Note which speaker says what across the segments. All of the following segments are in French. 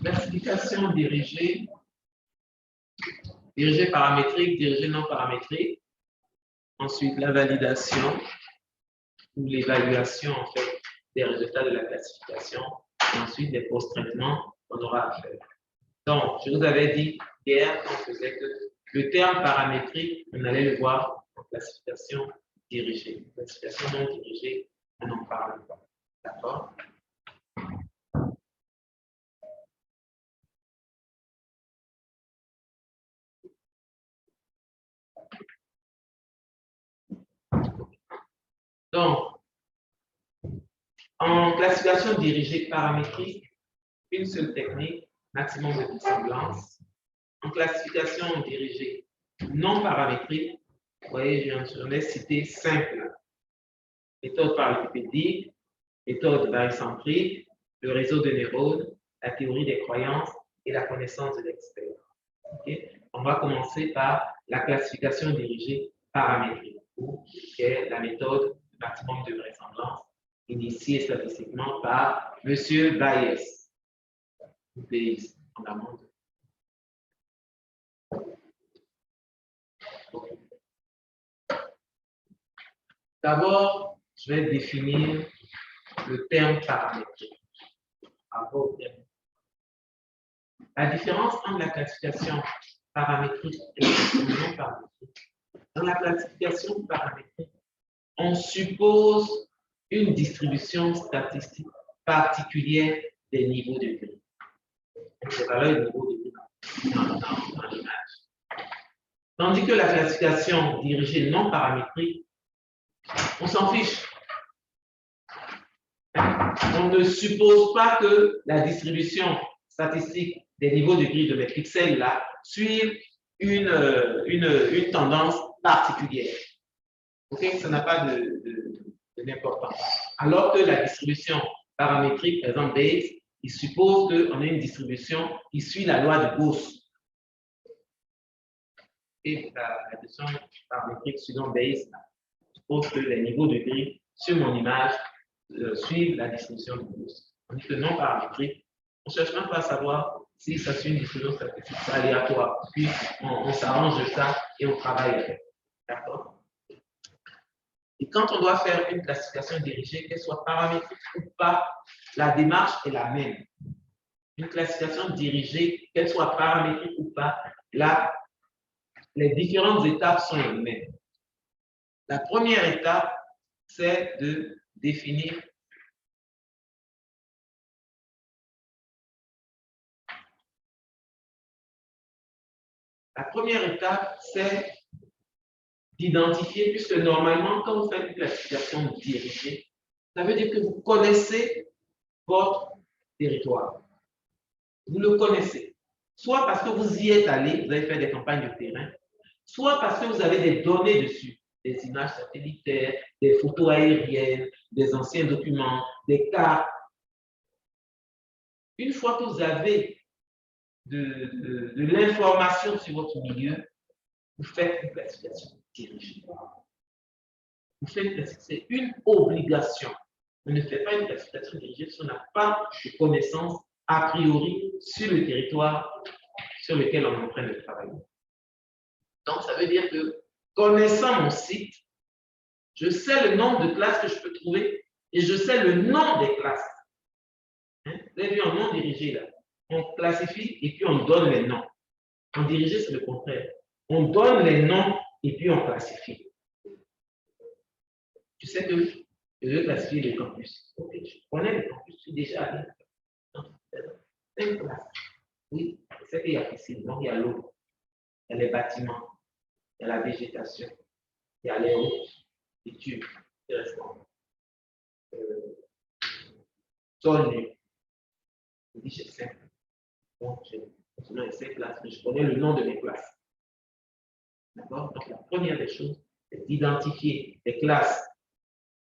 Speaker 1: Classification dirigée, dirigée paramétrique, dirigée non paramétrique. Ensuite, la validation ou l'évaluation en fait, des résultats de la classification. Et ensuite, les post-traitements qu'on aura à faire. Donc, je vous avais dit hier qu'on faisait que le terme paramétrique, on allait le voir en classification dirigée. Classification non dirigée, on n'en parle pas. D'accord? Donc, en classification dirigée paramétrique, une seule technique, maximum de ressemblance. En classification dirigée non paramétrique, vous voyez, j'en ai cité 5 là. Méthode parallélopédique, méthode barycentrique, le réseau de neurones, la théorie des croyances et la connaissance de l'expert. Okay? On va commencer par la classification dirigée paramétrique, qui est la méthode du maximum de vraisemblance, initiée statistiquement par M. Bayes. Bayes, en amont. D'abord, je vais définir le terme paramétrique. La différence entre la classification paramétrique et la classification non paramétrique. Dans la classification paramétrique, on suppose une distribution statistique particulière des niveaux de gris. Des valeurs de niveau de gris dans l'image. Tandis que la classification dirigée non paramétrique, on s'en fiche. On ne suppose pas que la distribution statistique des niveaux de grille de mes pixels là suive une tendance particulière. Ok, ça n'a pas d'importance. Alors que la distribution paramétrique, par exemple Bayes, il suppose qu'on a une distribution qui suit la loi de Gauss. Et la distribution paramétrique suivant Bayes suppose que les niveaux de grille sur mon image suivent la distribution de Gauss. Tandis que non paramétrique, on ne cherche même pas à savoir si ça suit une distribution statistique aléatoire. Puis on s'arrange de ça et on travaille avec. D'accord? Et quand on doit faire une classification dirigée, qu'elle soit paramétrique ou pas, la démarche est la même. Une classification dirigée, qu'elle soit paramétrique ou pas, là, les différentes étapes sont les mêmes. La première étape, c'est de définir d'identifier, puisque normalement, quand vous faites une classification dirigée, ça veut dire que vous connaissez votre territoire. Vous le connaissez. Soit parce que vous y êtes allé, vous avez fait des campagnes de terrain, soit parce que vous avez des données dessus, des images satellitaires, des photos aériennes, des anciens documents, des cartes. Une fois que vous avez de l'information sur votre milieu, vous faites une classification dirigée. C'est une obligation. On ne fait pas une classification dirigée si on n'a pas de connaissances a priori sur le territoire sur lequel on est en train de travailler. Donc, ça veut dire que, connaissant mon site, je sais le nombre de classes que je peux trouver et je sais le nom des classes. Hein? Vous avez vu en non dirigé là. On classifie et puis on donne les noms. En dirigé, c'est le contraire. On donne les noms et puis on classifie. Tu sais que je veux classifier les campus. Ok, je connais les campus, je suis déjà allé. 5 classes. Oui, c'est qu'il y a piscine, donc il y a l'eau, il y a les bâtiments, il y a la végétation, il y a les routes, les tubes, les restaurants. Sol nu. Je dis j'ai 5. Donc, j'ai 5 classes, mais je connais le nom de mes classes. D'accord? Donc, la première des choses, c'est d'identifier les classes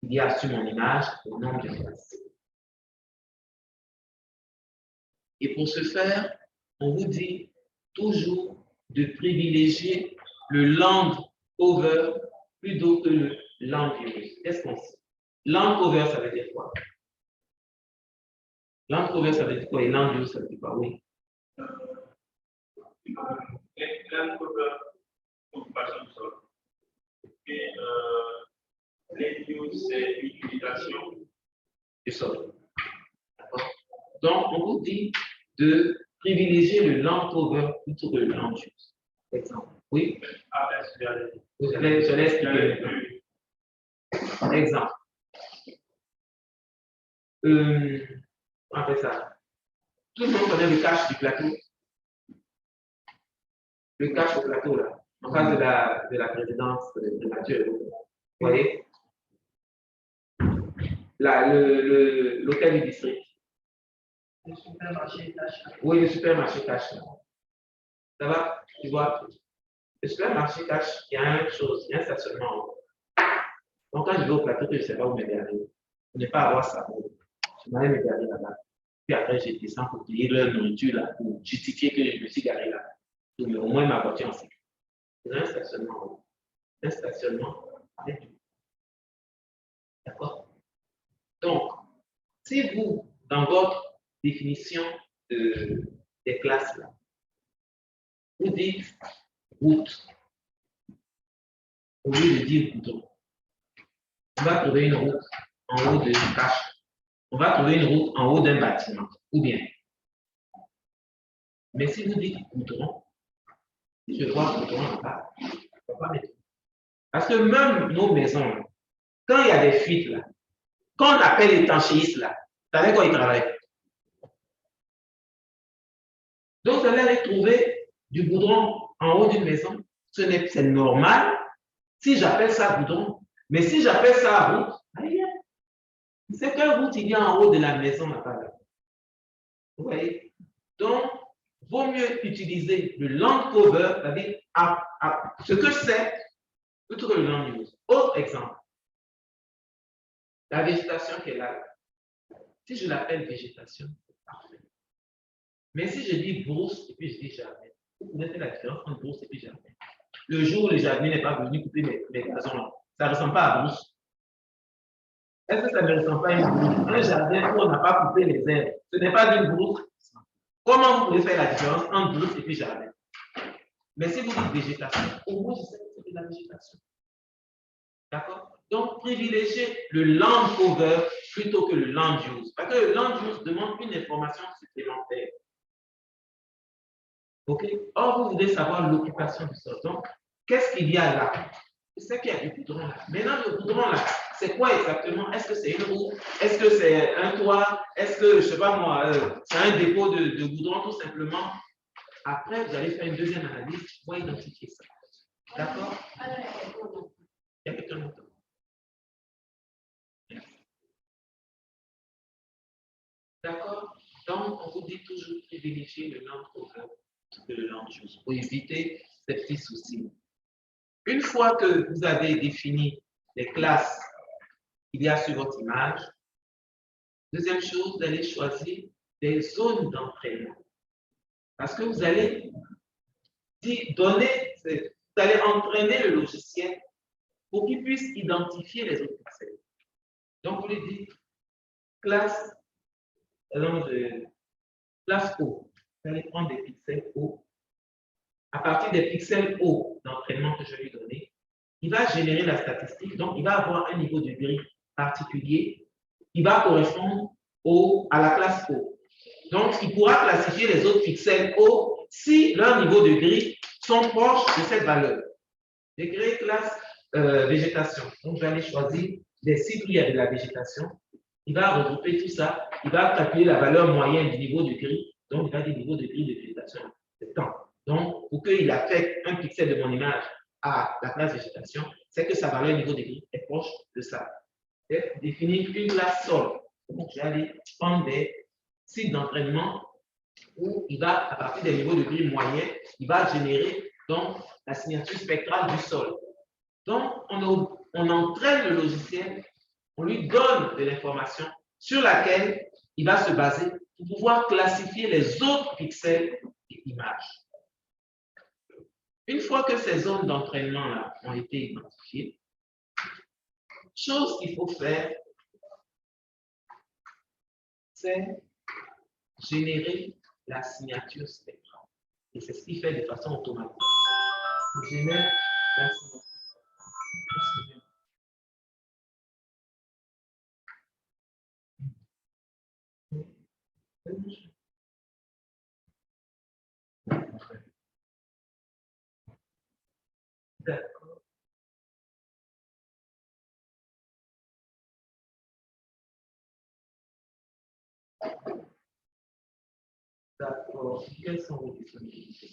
Speaker 1: qu'il y a sur mon image, le nombre de classes. Et pour ce faire, on vous dit toujours de privilégier le land cover plutôt que le land view. Qu'est-ce qu'on sait? Land cover, ça veut dire quoi? Land cover, ça veut dire quoi? Et land view, ça veut dire quoi? Oui.
Speaker 2: L'encodeur occupation du sol. Et l'NU, c'est l'utilisation
Speaker 1: du sol. Donc, on vous dit de privilégier le land cover plutôt que le land use. Exemple. Oui? Je laisse expliquer. Exemple. On fait ça. Tout le monde connaît le cache du plateau. Le cache au plateau, là, en face de la présidence de Mathieu. Vous voyez? Là, l'hôtel du district.
Speaker 3: Le supermarché cache.
Speaker 1: Oui, le supermarché cache. Ça va? Tu vois? Le supermarché cache, il y a une chose, il y a un stationnement en haut. Donc, quand je vais au plateau, je ne sais pas où me garer. Je n'ai pas à avoir ça. Je m'allais me garer là-bas. Puis après, j'ai descendu pour payer leur nourriture là, pour justifier que je me suis garé là. Donc, au moins, ma voiture en sécurité. C'est un stationnement en haut. Un stationnement avec du. D'accord? Donc, si vous, dans votre définition des classes là, vous dites route, au lieu de dire goudron, on va trouver une route en haut d'une cache. On va trouver une route en haut d'un bâtiment, ou bien. Mais si vous dites goudron, si je vois goudron là-bas, je ne peux pas mettre. Parce que même nos maisons, quand il y a des fuites là, quand on appelle étanchéiste là, vous savez quoi ils travaillent? Donc, vous allez aller trouver du goudron en haut d'une maison. C'est normal si j'appelle ça goudron. Mais si j'appelle ça route, c'est quelle route il y a en haut de la maison là-bas. Vous voyez? Donc, vaut mieux utiliser le land cover, c'est-à-dire ce que c'est, plutôt que le land use. Autre exemple, la végétation qui est là. Si je l'appelle végétation, c'est parfait. Mais si je dis brousse et puis je dis jardin, vous connaissez la différence entre brousse et puis jardin. Le jour où le jardin n'est pas venu couper mes gazons, ça ne ressemble pas à brousse. Est-ce que ça ne ressemble pas à une brousse? Un jardin où on n'a pas coupé les herbes, ce n'est pas une brousse. Comment vous pouvez faire la différence entre brousse et puis jardin? Mais si vous dites végétation, au moins je sais que c'est de la végétation. D'accord? Donc, privilégiez le land cover plutôt que le land use. Parce que le land use demande une information supplémentaire. OK? Or, vous voulez savoir l'occupation du sol. Donc, qu'est-ce qu'il y a là? C'est qu'il y a du goudron là. Maintenant, le goudron là, c'est quoi exactement? Est-ce que c'est une roue? Est-ce que c'est un toit? Est-ce que, je ne sais pas moi, c'est un dépôt de goudron tout simplement? Après, vous allez faire une deuxième analyse pour identifier ça. D'accord? Il y a quelqu'un d'autre. D'accord? Donc, on vous dit toujours privilégier le land cover que le land use pour éviter ces petits soucis. Une fois que vous avez défini les classes qu'il y a sur votre image, deuxième chose, vous allez choisir des zones d'entraînement. Parce que vous allez vous allez entraîner le logiciel pour qu'il puisse identifier les autres pixels. Donc, vous lui dites classe, classe O. Vous allez prendre des pixels O. À partir des pixels O d'entraînement que je vais lui donner, il va générer la statistique. Donc, il va avoir un niveau de gris particulier qui va correspondre à la classe O. Donc, il pourra classifier les autres pixels O si leur niveau de gris sont proches de cette valeur. J'ai créé classe végétation. Donc, je vais aller choisir des sites où il y a de la végétation. Il va regrouper tout ça. Il va calculer la valeur moyenne du niveau de gris. Donc, il va dire niveau de gris de végétation. C'est temps. Donc, pour qu'il affecte un pixel de mon image à la classe végétation, c'est que sa valeur niveau de gris est proche de ça. C'est définir une classe sol. Donc, je vais aller prendre des sites d'entraînement où il va, à partir des niveaux de gris moyens, il va générer donc la signature spectrale du sol. Donc, on entraîne le logiciel, on lui donne de l'information sur laquelle il va se baser pour pouvoir classifier les autres pixels de l'image. Une fois que ces zones d'entraînement-là ont été identifiées, chose qu'il faut faire, c'est générer la signature spectrale. Et c'est ce qu'il fait de façon automatique. Il génère la signature. D'accord. D'accord. Quelles sont vos disponibilités?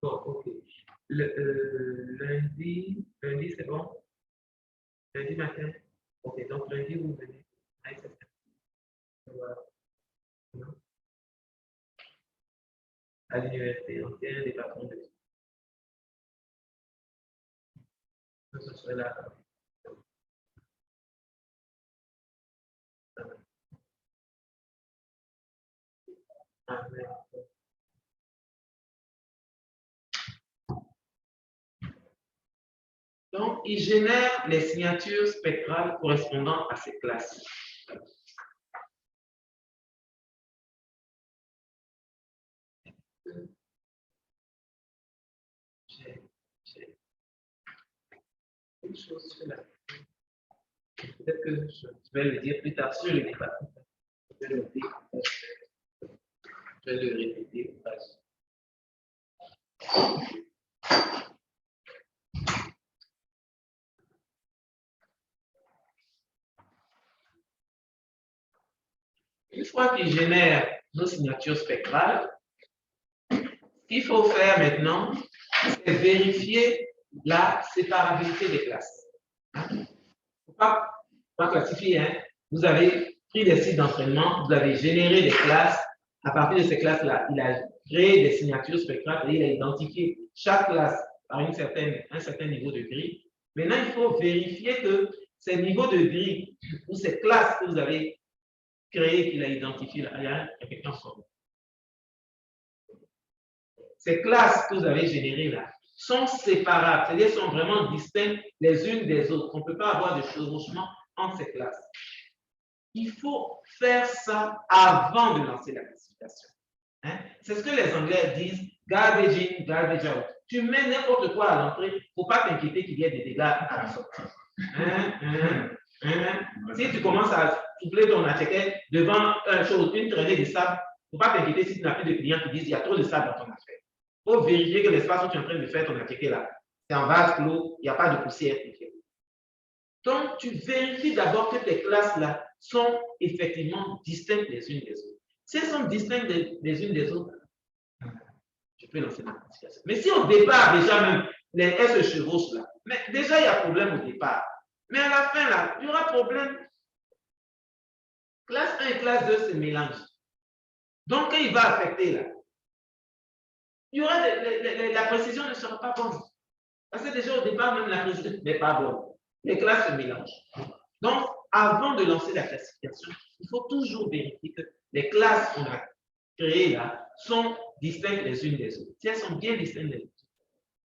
Speaker 1: Bon, ok. Lundi c'est bon? Lundi matin? Ok, donc lundi, vous venez à SFR. Voilà. À l'université, on tient des patrons de ce serait là. Donc, il génère les signatures spectrales correspondant à ces classes. J'ai une chose sur la. Peut-être que je vais le dire plus tard sur le débat. Je vais le dire. Je vais le répéter. Une fois qu'il génère nos signatures spectrales, ce qu'il faut faire maintenant, c'est vérifier la séparabilité des classes. Il ne faut pas classifier. Hein. Vous avez pris des sites d'entraînement, vous avez généré des classes. À partir de ces classes-là, il a créé des signatures spectrales et il a identifié chaque classe par un certain niveau de grille. Maintenant, il faut vérifier que ces niveaux de grille ou ces classes que vous avez créées, qu'il a identifiées, là, il y a quelqu'un sur. Ces classes que vous avez générées là sont séparables, c'est-à-dire sont vraiment distinctes les unes des autres. On ne peut pas avoir de chevauchement entre ces classes. Il faut faire ça avant de lancer la classification. Hein? C'est ce que les Anglais disent, garbage in, garbage out. Tu mets n'importe quoi à l'entrée, il ne faut pas t'inquiéter qu'il y ait des dégâts à la sortie. Si tu commences à souffler ton attiquet devant une traînée de sable, il ne faut pas t'inquiéter si tu n'as plus de clients qui disent qu'il y a trop de sable dans ton affaire. Il faut vérifier que l'espace où tu es en train de faire ton attiquet là, c'est en vase clos, il n'y a pas de poussière. Donc, tu vérifies d'abord que tes classes là sont effectivement distinctes les unes des autres. Si elles sont distinctes les unes des autres, tu peux lancer la classification. Mais si au départ, déjà même, elles se chevauchent là, mais déjà il y a problème au départ. Mais à la fin là, il y aura problème. Classe 1 et classe 2 se mélangent. Donc, quand il va affecter là, il y aura la précision ne sera pas bonne. Parce que déjà au départ, même la précision n'est pas bonne. Les classes se mélangent. Donc, avant de lancer la classification, il faut toujours vérifier que les classes qu'on a créées là sont distinctes les unes des autres. Si elles sont bien distinctes les unes,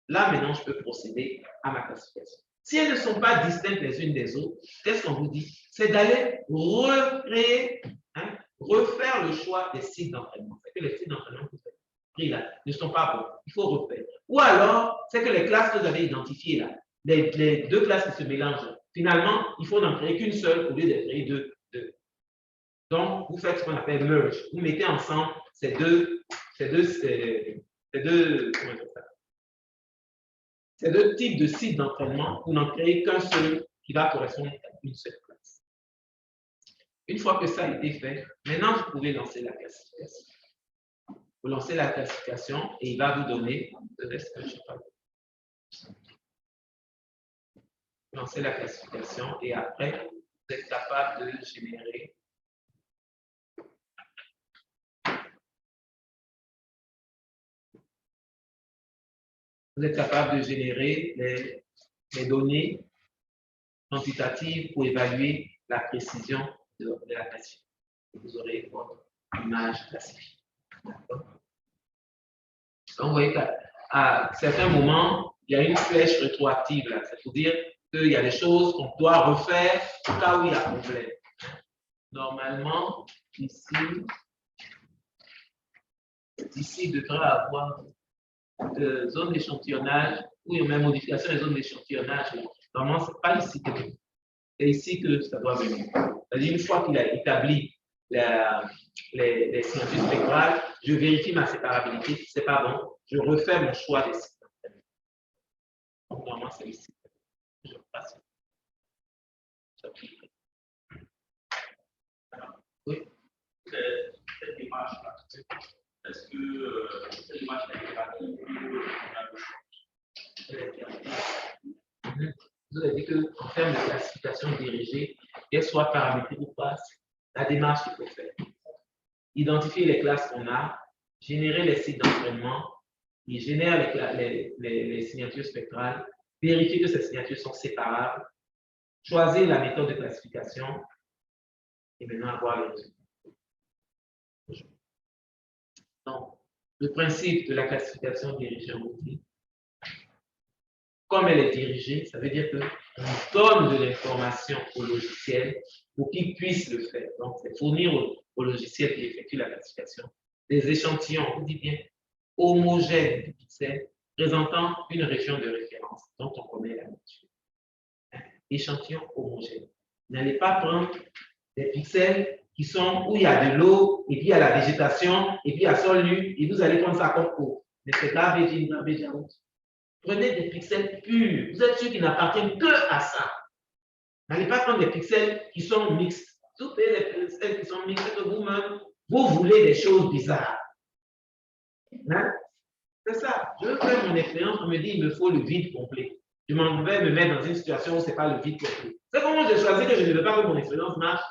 Speaker 1: là maintenant je peux procéder à ma classification. Si elles ne sont pas distinctes les unes des autres, qu'est-ce qu'on vous dit? C'est d'aller recréer, refaire le choix des sites d'entraînement. C'est que les sites d'entraînement que vous avez pris là ne sont pas bons. Il faut refaire. Ou alors, c'est que les classes que vous avez identifiées là, les deux classes qui se mélangent, finalement, il faut n'en créer qu'une seule au lieu de créer deux. Donc, vous faites ce qu'on appelle merge. Vous mettez ensemble ces deux types de sites d'entraînement pour n'en créer qu'un seul qui va correspondre à une seule classe. Une fois que ça a été fait, maintenant, vous pouvez lancer la classification. Vous lancez la classification et il va vous donner le reste que je sais pas. Lancer la classification et après, vous êtes capable de générer les données quantitatives pour évaluer la précision de la classification. Vous aurez votre image classifiée. Donc, vous voyez qu'à certains moments, il y a une flèche rétroactive là. C'est-à-dire qu'il y a des choses qu'on doit refaire au cas où il y a problème. Normalement, ici, il devrait avoir zone d'échantillonnage ou même modification des zones d'échantillonnage. Normalement, ce n'est pas ici que c'est ici que ça doit venir. C'est-à-dire, une fois qu'il a établi les signatures spectrales, je vérifie ma séparabilité. Si ce n'est pas bon, je refais mon choix des sites. Donc, normalement, c'est ici. Je passe. Oui.
Speaker 2: Cette démarche-là, est-ce que cette démarche est rapide?
Speaker 1: Vous avez dit qu'en termes de classification dirigée, qu'elle soit paramétrée ou pas, la démarche qu'il faut faire. Identifier les classes qu'on a, générer les sites d'entraînement, il génère les signatures spectrales, vérifier que ces signatures sont séparables, choisir la méthode de classification et maintenant avoir les résultats. Donc, le principe de la classification dirigée en outil, comme elle est dirigée, ça veut dire qu'on donne de l'information au logiciel pour qu'il puisse le faire. Donc, c'est fournir au logiciel qui effectue la classification des échantillons, on dit bien, homogènes de pixels présentant une région de référence dont on connaît la nature. Échantillons homogènes. N'allez pas prendre des pixels qui sont où il y a de l'eau, et puis il y a la végétation, et puis il y a sol nu, et vous allez prendre ça comme eau. Mais c'est garbage in, garbage out. Prenez des pixels purs. Vous êtes sûr qu'ils n'appartiennent que à ça. N'allez pas prendre des pixels qui sont mixtes. Toutes les pixels qui sont mixtes, que vous-même, vous voulez des choses bizarres. Hein? C'est ça. Je veux faire mon expérience, on me dit il me faut le vide complet. Je m'en vais me mettre dans une situation où ce n'est pas le vide complet. C'est comment j'ai choisi que je ne veux pas que mon expérience marche.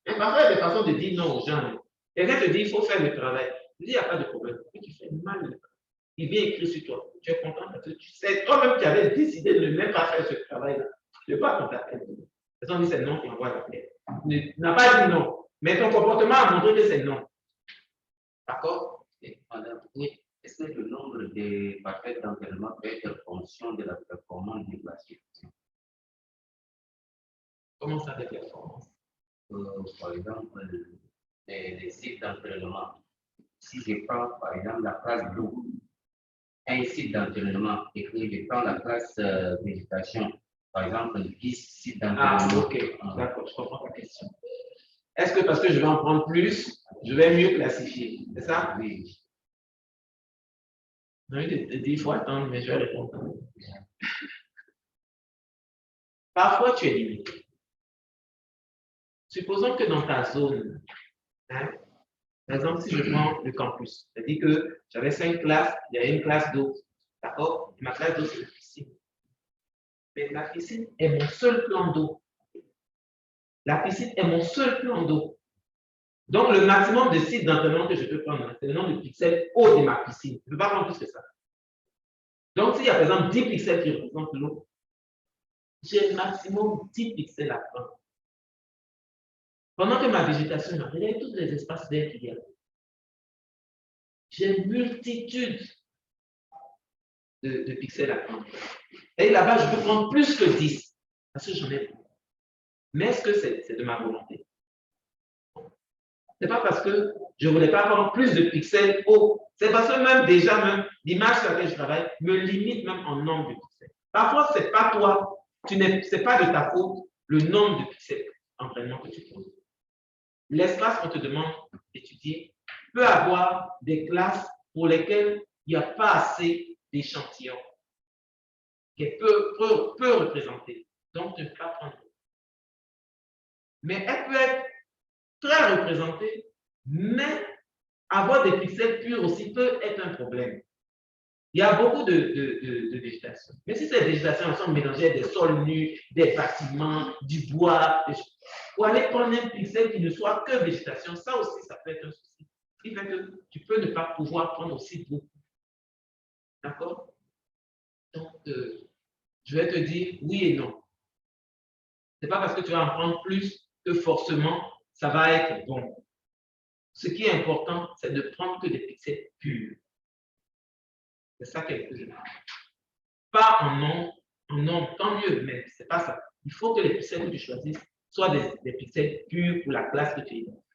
Speaker 1: Et parfois, il y a des façons de dire non aux gens. Quelqu'un te dit il faut faire le travail. Je dis il n'y a pas de problème. Mais tu fais mal le travail. Il vient écrire sur toi. Tu es content parce que tu sais, toi-même, tu avais décidé de ne même pas faire ce travail-là. Tu ne veux pas qu'on t'appelle. Les gens disent c'est non qui envoie l'appel. Tu n'as pas dit non, mais ton comportement a montré que c'est non. D'accord?
Speaker 4: Madame, oui. Est-ce que le nombre de paquets d'entraînement peut être fonction de la performance du classification?
Speaker 1: Comment ça, des performances?
Speaker 4: Par exemple, les sites d'entraînement. Si je prends, par exemple, la classe d'eau, un site d'entraînement, et que je prends la classe végétation, par exemple, 10 sites d'entraînement.
Speaker 1: Ah, ok. D'accord, je comprends ta question. Est-ce que parce que je vais en prendre plus, je vais mieux classifier? C'est ça?
Speaker 4: Oui.
Speaker 1: Non, il faut attendre, mais je vais répondre. Parfois, tu es limité. Supposons que dans ta zone, hein, par exemple, si je prends le campus, c'est-à-dire que j'avais 5 classes, il y avait une classe d'eau. D'accord? Ma classe d'eau, c'est la piscine. Mais la piscine est mon seul plan d'eau. La piscine est mon seul plan d'eau. Donc, le maximum de sites d'entraînement que je peux prendre, c'est le nombre de pixels haut de ma piscine. Je ne peux pas prendre plus que ça. Donc, s'il y a par exemple 10 pixels qui représentent l'eau, j'ai maximum 10 pixels à prendre. Pendant que ma végétation, regardez tous les espaces verts qu'il y a. J'ai une multitude de pixels à prendre. Et là-bas, je peux prendre plus que 10, parce que j'en ai beaucoup. Mais est-ce que c'est de ma volonté? Ce n'est pas parce que je ne voulais pas prendre plus de pixels haut. C'est parce que même déjà, l'image sur laquelle je travaille me limite même en nombre de pixels. Parfois, ce n'est pas toi, ce n'est pas de ta faute le nombre de pixels d'entraînement que tu poses. L'espace qu'on te demande d'étudier peut avoir des classes pour lesquelles il n'y a pas assez d'échantillons qu'elle peut représenter. Donc, tu ne peux pas prendre. Mais elle peut être très représentée, mais avoir des pixels purs aussi peut être un problème. Il y a beaucoup de végétation. Mais si ces végétations sont mélangées des sols nus, des bâtiments, du bois, ou aller prendre un pixel qui ne soit que végétation, ça aussi, ça peut être un souci. Ce qui fait que tu peux ne pas pouvoir prendre aussi beaucoup. D'accord? Donc, je vais te dire oui et non. Ce n'est pas parce que tu vas en prendre plus que forcément, ça va être bon. Ce qui est important, c'est de prendre que des pixels purs. C'est ça quelque chose. Pas en nombre, en nombre, tant mieux, mais ce n'est pas ça. Il faut que les pixels que tu choisisses soient des pixels purs pour la classe que tu identifies.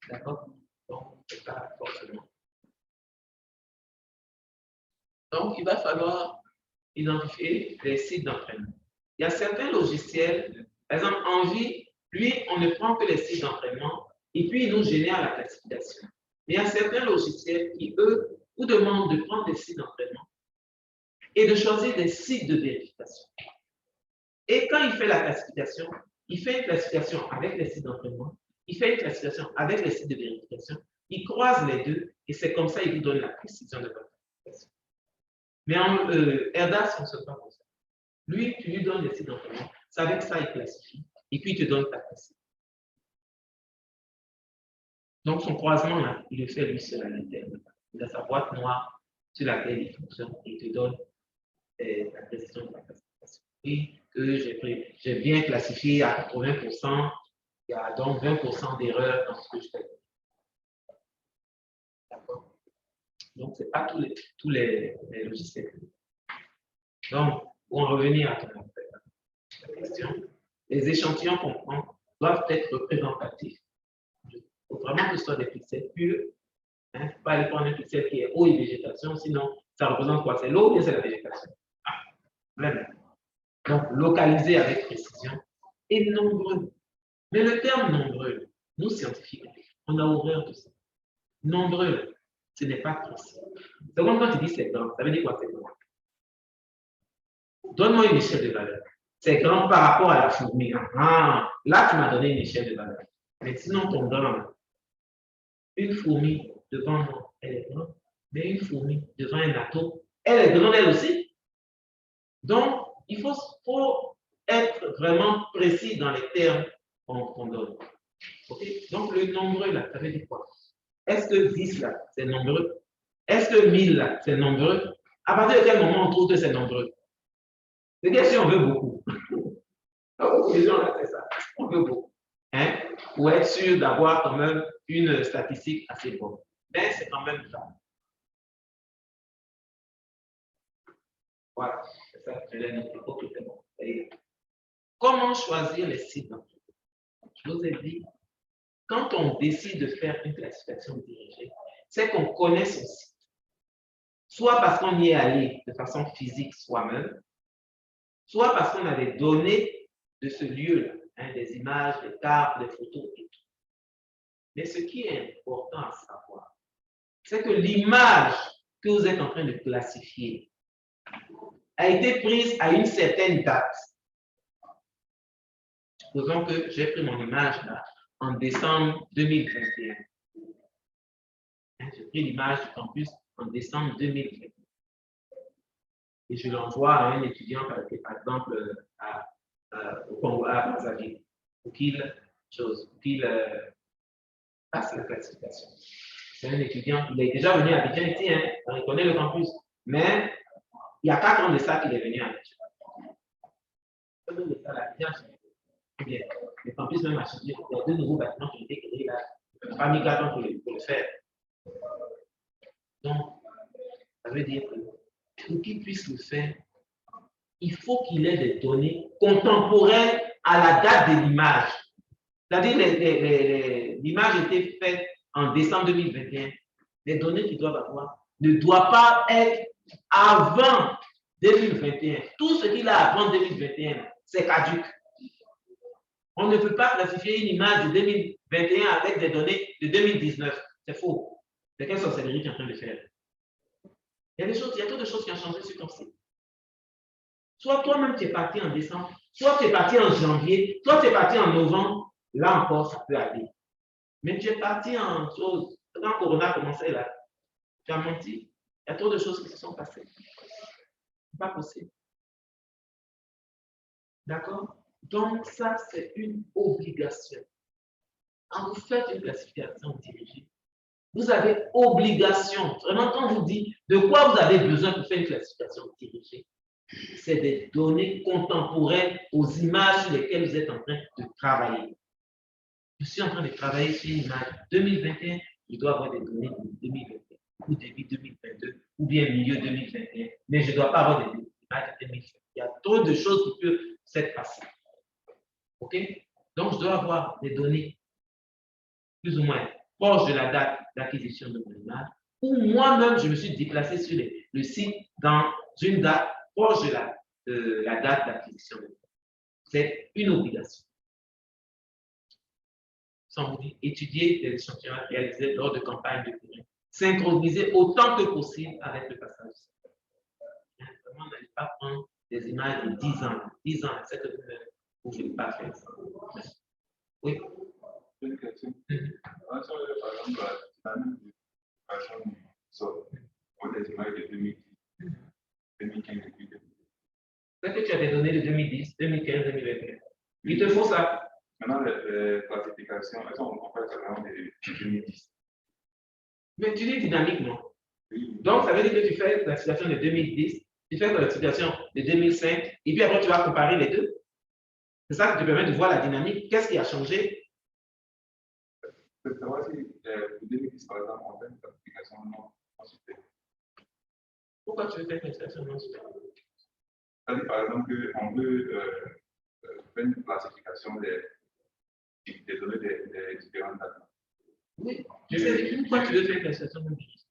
Speaker 1: D'accord? Donc, c'est pas forcément. Donc, il va falloir identifier les sites d'entraînement. Il y a certains logiciels, par exemple, Envie, lui, on ne prend que les sites d'entraînement et puis il nous génère la classification. Mais il y a certains logiciels qui, eux, vous demandent de prendre des sites d'entraînement et de choisir des sites de vérification. Et quand il fait la classification, il fait une classification avec les sites d'entraînement, il fait une classification avec les sites de vérification, il croise les deux et c'est comme ça qu'il vous donne la précision de votre classification. Mais en Erdas, on ne se fait pas comme ça. Lui, tu lui donnes les sites d'entraînement, c'est avec ça il classifie et puis il te donne ta précision. Donc son croisement, là, il le fait lui seul à l'intérieur. Il a sa boîte noire sur laquelle il fonctionne et il te donne la précision de la classification. Et que j'ai bien classifié à 80%, il y a donc 20% d'erreurs dans ce que je fais. D'accord? Donc, ce n'est pas tous les logiciels. Donc, pour en revenir à ta question, les échantillons qu'on prend doivent être représentatifs. Il faut vraiment que ce soit des pixels purs. Hein, il ne faut pas aller prendre un pixel qui est eau et végétation, sinon, ça représente quoi? C'est l'eau ou bien c'est la végétation? Ah, même. Donc, localiser avec précision et nombreux. Mais le terme nombreux, nous scientifiques, on a horreur de ça. Nombreux, ce n'est pas précis. C'est comme quand tu dis c'est grand, ça veut dire quoi c'est grand? Donne-moi une échelle de valeur. C'est grand par rapport à la fourmi. Ah, là, tu m'as donné une échelle de valeur. Mais sinon, ton grand, une fourmi devant moi, elle est grande. Mais une fourmi devant un atome, elle est grande elle aussi. Donc, il faut être vraiment précis dans les termes qu'on donne. Okay? Donc, le nombreux, là, ça veut dire quoi? Est-ce que 10, là, c'est nombreux? Est-ce que 1000, là, c'est nombreux? À partir de quel moment on trouve que c'est nombreux? C'est que si on veut beaucoup. Les gens, là, c'est ça. On veut beaucoup. Hein? Pour être sûr d'avoir quand même une statistique assez bonne. Mais c'est quand même ça. Voilà. C'est ça que je l'ai dit. Ok, c'est bon. Comment choisir les sites d'entraînement? Je vous ai dit, quand on décide de faire une classification dirigée, c'est qu'on connaît son site. Soit parce qu'on y est allé de façon physique soi-même, soit parce qu'on a des données de ce lieu-là, hein, des images, des cartes, des photos et tout. Mais ce qui est important à savoir, c'est que l'image que vous êtes en train de classifier a été prise à une certaine date. Supposons que j'ai pris mon image là, en décembre 2021. J'ai pris l'image du campus en décembre 2021. Et je l'envoie à un étudiant, par exemple, au Congo, à Brazzaville, pour qu'il fasse la classification. C'est un étudiant, il est déjà venu à Abidjan ici, hein, il connaît le campus, mais il y a 4 ans de ça qu'il est venu à Abidjan. Le campus même a changé, il y a 2 nouveaux bâtiments qui ont été créés là, il n'a pas mis 4 ans pour le faire. Donc, ça veut dire que pour qu'il puisse le faire, il faut qu'il ait des données contemporaines à la date de l'image. C'est-à-dire l'image a été faite en décembre 2021. Les données qu'il doit avoir ne doivent pas être avant 2021. Tout ce qu'il a avant 2021, c'est caduque. On ne peut pas classifier une image de 2021 avec des données de 2019. C'est faux. C'est quelle sorcellerie qui est en train de faire? Il y a trop de choses qui ont changé sur ton site. Soit toi-même tu es parti en décembre, soit tu es parti en janvier, soit tu es parti en novembre, là encore ça peut aller. Mais tu es parti en chose, quand Corona a commencé là, tu as menti, il y a trop de choses qui se sont passées. C'est pas possible. D'accord? Donc ça c'est une obligation. Quand vous faites une classification dirigée, vous avez obligation, vraiment quand je vous dis de quoi vous avez besoin pour faire une classification dirigée, c'est des données contemporaines aux images sur lesquelles vous êtes en train de travailler. Je suis en train de travailler sur une image 2021, je dois avoir des données de 2021, ou début 2022, ou bien milieu 2021, mais je ne dois pas avoir des image de 2007. Il y a trop de choses qui peuvent s'être passées. OK? Donc, je dois avoir des données plus ou moins proches de la date d'acquisition de mon image, ou moi-même, je me suis déplacé sur le site dans une date proche de la date d'acquisition de l'image. C'est une obligation. Sans vous dire, étudier les échantillons réalisés lors de campagnes de terrain, synchroniser autant que possible avec le passage. Vraiment, n'allez pas prendre des images de 10 ans. 10 ans, c'est que vous ne pouvez pas faire ça. Oui.
Speaker 5: Une question. Par exemple, la dynamique de façon du sol pour des images de 2010, 2015 et 2020.
Speaker 1: Peut-être que tu as des données de 2010, 2015, 2021. Il te faut ça.
Speaker 5: Maintenant, les classifications, elles sont en fait vraiment de 2010.
Speaker 1: Mais tu dis dynamiquement.
Speaker 5: Oui.
Speaker 1: Donc, ça veut dire que tu fais la situation de 2010, tu fais la situation de 2005, et puis après, tu vas comparer les deux. C'est ça qui te permet de voir la dynamique. Qu'est-ce qui a changé?
Speaker 5: Je veux savoir si pour 2010, par exemple, on fait une classification non supérieure.
Speaker 1: Pourquoi tu veux faire une classification non supérieure?
Speaker 5: C'est-à-dire, par exemple, qu'on veut faire une classification des données des différentes dates.
Speaker 1: Oui, je sais pourquoi tu veux faire une classification non dirigée.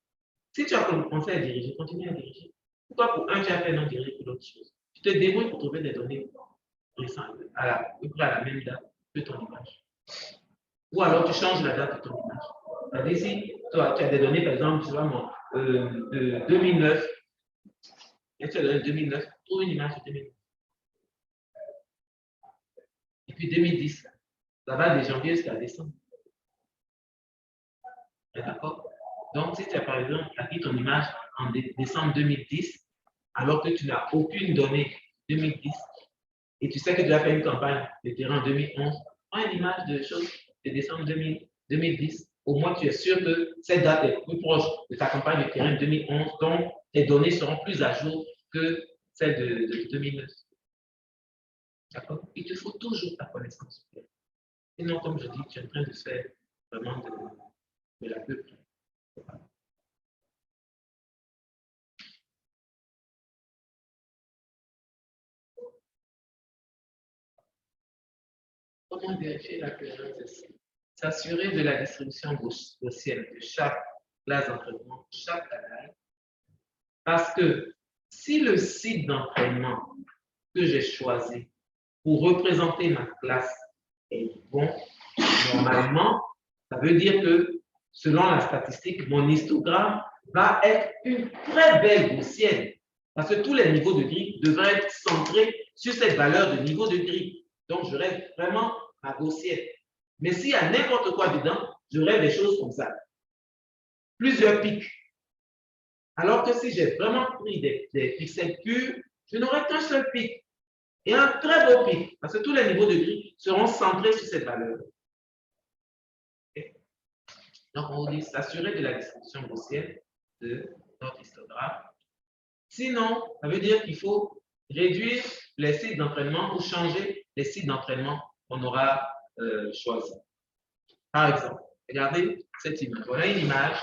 Speaker 1: Si tu as commencé à diriger, continue à diriger. Pourquoi pour un, tu as fait non dirigé pour l'autre chose? Tu te débrouilles pour trouver des données récentes à la même date que ton image. Ou alors tu changes la date de ton image. C'est-à-dire, si toi, tu as des données, par exemple, tu vois, de 2009, et tu as donné 2009, trouve une image de 2009. Et puis 2010, ça va de janvier jusqu'à décembre. D'accord? Donc, si tu as par exemple acquis ton image en décembre 2010, alors que tu n'as aucune donnée 2010, et tu sais que tu as fait une campagne de terrain en 2011, prends une image de choses de décembre 2010. Au moins, tu es sûr que cette date est plus proche de ta campagne de terrain de 2011, donc tes données seront plus à jour que celles de 2009. D'accord? Il te faut toujours ta connaissance. Sinon, comme je dis, tu es en train de faire vraiment de la peu près. Comment vérifier la cohérence des sites? S'assurer de la distribution gaussienne de chaque classe d'entraînement, chaque canal. Parce que si le site d'entraînement que j'ai choisi pour représenter ma classe est bon, normalement, ça veut dire que selon la statistique, mon histogramme va être une très belle gaussienne. Parce que tous les niveaux de grille devraient être centrés sur cette valeur de niveau de grille. Donc, j'aurai vraiment ma gaussienne. Mais s'il y a n'importe quoi dedans, j'aurai des choses comme ça. Plusieurs pics. Alors que si j'ai vraiment pris des pixels purs, je n'aurai qu'un seul pic. Et un très beau pic. Parce que tous les niveaux de grille seront centrés sur cette valeur. Okay. Donc, on dit s'assurer de la distribution gaussienne de notre histogramme. Sinon, ça veut dire qu'il faut réduire les sites d'entraînement ou changer les sites d'entraînement qu'on aura choisis. Par exemple, regardez cette image. Voilà une image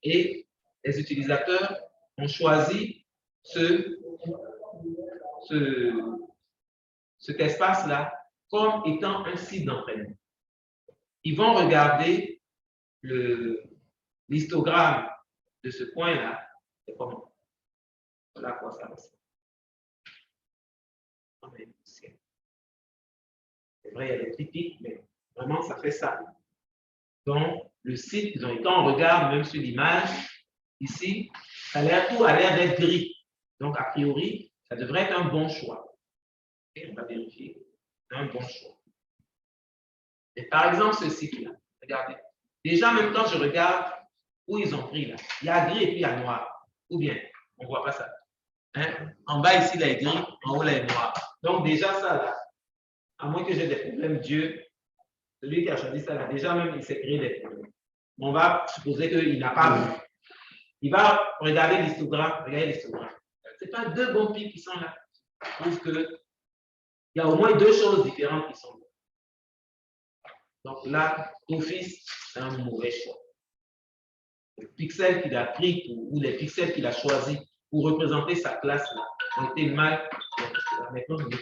Speaker 1: et les utilisateurs ont choisi cet espace-là comme étant un site d'entraînement. Ils vont regarder l'histogramme de ce point-là. C'est comment? Voilà à quoi ça ressemble. C'est vrai, il y a des petits pics, mais vraiment, ça fait ça. Donc, le site, quand on regarde même sur l'image, ici, tout a l'air d'être gris. Donc, a priori, ça devrait être un bon choix. Et on va vérifier. Un bon choix. Et par exemple, ce site-là, regardez. Déjà, même quand je regarde où ils ont pris là, il y a gris et puis il y a noir. Ou bien, on ne voit pas ça. Hein? En bas, ici, là, il est gris, en haut, là, il est noir. Donc, déjà, ça, là, à moins que j'ai des problèmes, Dieu, celui qui a choisi ça, là, déjà, même, il s'est créé des problèmes. On va supposer qu'il n'a pas vu. Il va regarder l'histogramme, regardez l'histogramme. Ce n'est pas deux bons pics qui sont là. Je trouve qu'il y a au moins deux choses différentes qui sont là. Donc là, d'office, c'est un mauvais choix. Les pixels qu'il a pris ou les pixels qu'il a choisis pour représenter sa classe là ont été mal. Maintenant, on est